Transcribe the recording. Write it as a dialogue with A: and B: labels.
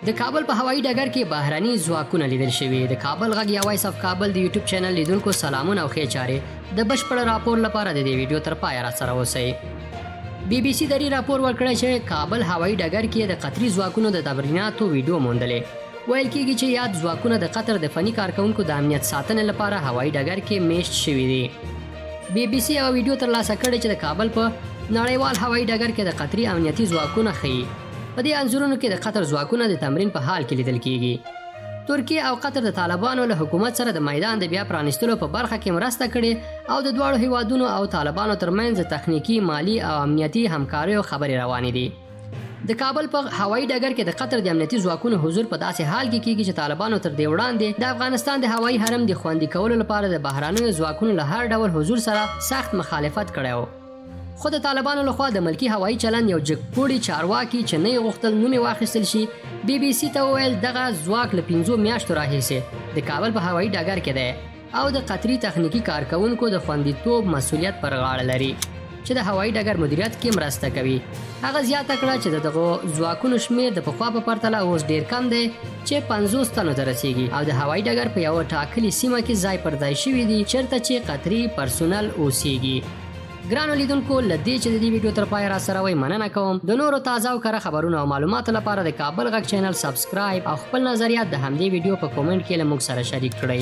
A: د کابل په هوایي ډګر کې بهراني ځواکونه لیدل شوي. د کابل غږ یا وایس اف کابل د یوټیوب چینل لیدونکو سلامونه او ښې چارې. د بشپړ راپور لپاره د دې ویډیو تر پایه راسره اوسئ. بي بي سي دری راپور ورکړی چې کابل هوایي ډګر کې د قطري ځواکونو د تمریناتو ویډیو موندلې. ویل کېږي چې یاد ځواکونه د قطر د فني کارکونکو د امنیت ساتنې لپاره هوایي ډګر کې میشت شوي دي. بي بي سي یو ویډیو ترلاسه کړی چې د کابل په نړیوال هوایي ډګر کې د قطري امنیتي ځواکونه ښیي. په دې انځورونو کې د قطر ځواکونه د تمرین په حال کې لیدل کېږي. ترکیه او قطر د طالبانو له حکومت سره د میدان د بیا پرانیستلو په برخه کې مرسته کړې او د دواړو هیوادونو او طالبانو ترمنځ تخنیکی، مالی او امنیتي همکاریو خبرې روانې دي. د کابل په هوایي ډګر کې د قطر د امنیتي ځواکونو حضور په داسې حال کې کېږي چې طالبانو تر دې وړاندې د افغانستان د هوایي حرم د خوندي کولو لپاره د بهرانیو ځواکونو له هر ډول حضور سره سخت مخالفت کړی و. خو د طالبانو لخوا د ملکی هوایي چلند یو جګپوړي چارواکي چې نه یې غوښتل نوم یې واخیستل شي، بي بي سي ته وویل دغه ځواک له 5 میاشتو راهیسې د کابل په هوایي ډګر کې دی او د قطري تخنیکي کارکونکو د خوندیتوب مسؤلیت پر غاړه لري چې د هوایي ډګر مدیریت کې مرسته کوي. هغه زیاته کړه چې دغه ځواکونو شمیر د پخوا په پرتله اوس ډیر کم دی چې 50 تنو ته رسیږي او د هوایي ډګر په یو ټاکلي سیمه کې ځای پر ځای شوي دي چیرته چې قطري پرسونل اوسیږي. ګرانو لیدونکو، له دې چې د دې ویډیو تر پایه راسره وئ مننه کوم. د نورو تازه او کره خبرونو او معلوماتو لپاره د کابل غږ چینل سبسکرایب او خپل نظریات د همدې ویډیو په کومنټ کې له موږ سره شریک کړئ.